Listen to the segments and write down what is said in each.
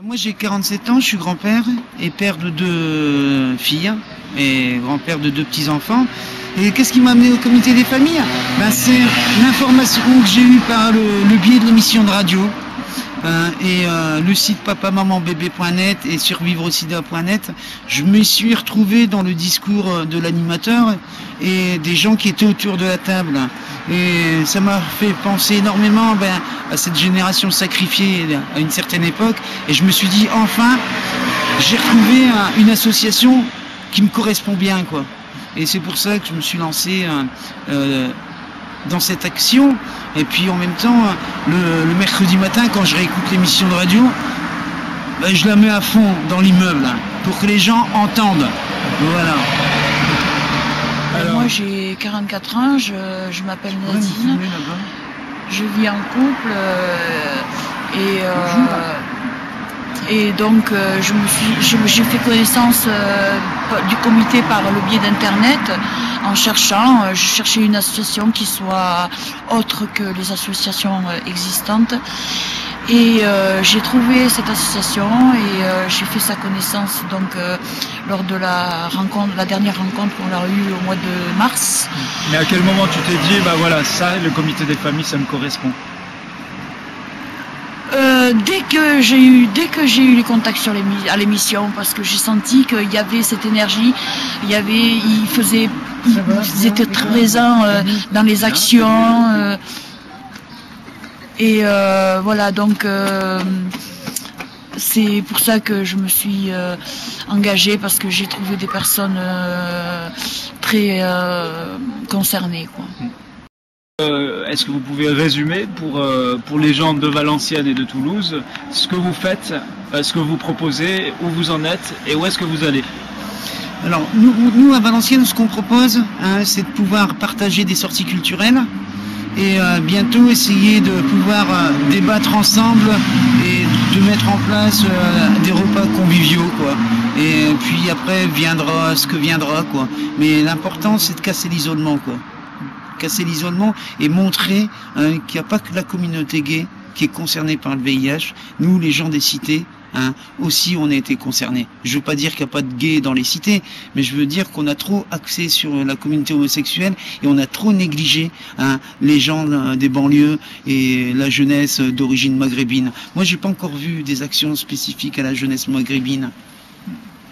Moi j'ai 47 ans, je suis grand-père et père de 2 filles et grand-père de 2 petits-enfants. Et qu'est-ce qui m'a amené au comité des familles? C'est l'information que j'ai eue par le biais de l'émission de radio et le site papamamambébé.net et survivreausida.net. Je me suis retrouvé dans le discours de l'animateur et des gens qui étaient autour de la table. Et ça m'a fait penser énormément à cette génération sacrifiée à une certaine époque. Et je me suis dit, enfin, j'ai retrouvé une association qui me correspond bien, quoi. Et c'est pour ça que je me suis lancé dans cette action. Et puis en même temps, le mercredi matin, quand je réécoute l'émission de radio, je la mets à fond dans l'immeuble pour que les gens entendent. Voilà. Alors, moi j'ai 44 ans, je m'appelle Nadine, je vis en couple et donc j'ai fait connaissance du comité par le biais d'internet en cherchant, je cherchais une association qui soit autre que les associations existantes. Et j'ai trouvé cette association et j'ai fait sa connaissance donc lors de la dernière rencontre qu'on a eue au mois de mars. Mais à quel moment tu t'es dit, voilà, ça, le comité des familles, ça me correspond? Dès que j'ai eu les contacts à l'émission, parce que j'ai senti qu'il y avait cette énergie, ils étaient très présents dans les actions. Et voilà, donc c'est pour ça que je me suis engagée, parce que j'ai trouvé des personnes très concernées, quoi. Est-ce que vous pouvez résumer pour les gens de Valenciennes et de Toulouse ce que vous faites, ce que vous proposez, où vous en êtes et où est-ce que vous allez? Alors nous à Valenciennes, ce qu'on propose, c'est de pouvoir partager des sorties culturelles et bientôt essayer de pouvoir débattre ensemble et de mettre en place des repas conviviaux, quoi. Et puis après viendra ce que viendra, quoi. Mais l'important, c'est de casser l'isolement, quoi. Casser l'isolement et montrer qu'il n'y a pas que la communauté gay qui est concernée par le VIH. Nous, les gens des cités, aussi on a été concernés. Je veux pas dire qu'il n'y a pas de gays dans les cités, mais je veux dire qu'on a trop axé sur la communauté homosexuelle et on a trop négligé les gens des banlieues et la jeunesse d'origine maghrébine. Moi, j'ai pas encore vu des actions spécifiques à la jeunesse maghrébine.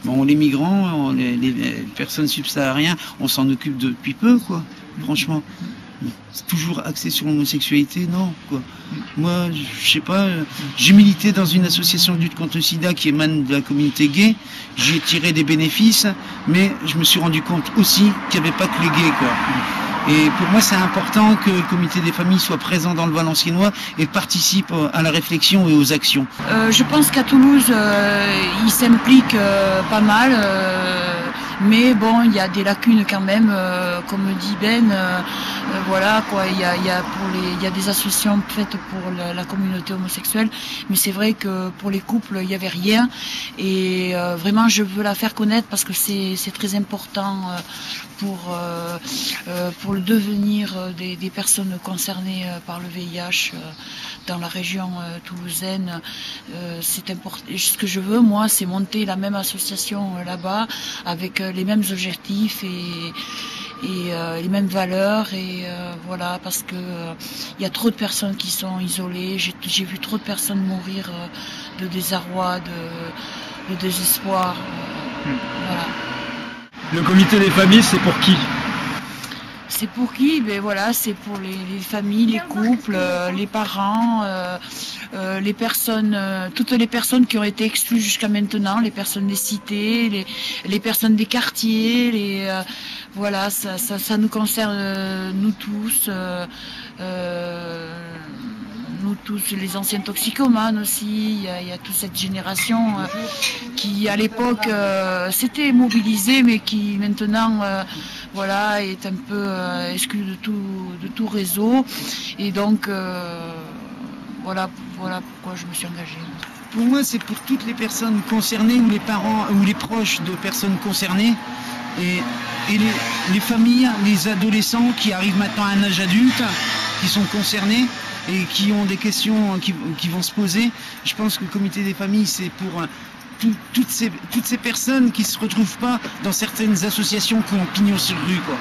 Bon, les migrants, les personnes subsahariennes, on s'en occupe depuis peu, quoi. Franchement, c'est toujours axé sur l'homosexualité, non, quoi. Moi, je sais pas, j'ai milité dans une association de lutte contre le sida qui émane de la communauté gay, j'ai tiré des bénéfices, mais je me suis rendu compte aussi qu'il n'y avait pas que les gays, quoi. Et pour moi, c'est important que le comité des familles soit présent dans le Valenciennois et participe à la réflexion et aux actions. Je pense qu'à Toulouse, ils s'impliquent pas mal. Mais bon, il y a des lacunes quand même, comme dit Ben, voilà quoi. Il y a des associations faites pour la communauté homosexuelle, mais c'est vrai que pour les couples, il n'y avait rien. Et vraiment, je veux la faire connaître parce que c'est très important pour le devenir des personnes concernées par le VIH dans la région toulousaine. C'est important. Ce que je veux, moi, c'est monter la même association là-bas avec les mêmes objectifs et les mêmes valeurs et voilà, parce que il y a trop de personnes qui sont isolées. J'ai vu trop de personnes mourir de désarroi, de désespoir. Voilà. Le comité des familles, c'est pour qui? C'est pour qui? Ben voilà, c'est pour les familles, les couples, les parents, les personnes, toutes les personnes qui ont été exclues jusqu'à maintenant, les personnes des cités, les personnes des quartiers, voilà, ça nous concerne nous tous. Nous tous, les anciens toxicomanes aussi, il y a toute cette génération qui à l'époque s'était mobilisée mais qui maintenant voilà, est un peu exclue de tout réseau et donc voilà pourquoi je me suis engagée. Pour moi, c'est pour toutes les personnes concernées ou les parents ou les proches de personnes concernées et les familles, les adolescents qui arrivent maintenant à un âge adulte, qui sont concernés. et qui ont des questions qui vont se poser. Je pense que le comité des familles, c'est pour toutes ces personnes qui se retrouvent pas dans certaines associations qui ont pignon sur rue, quoi.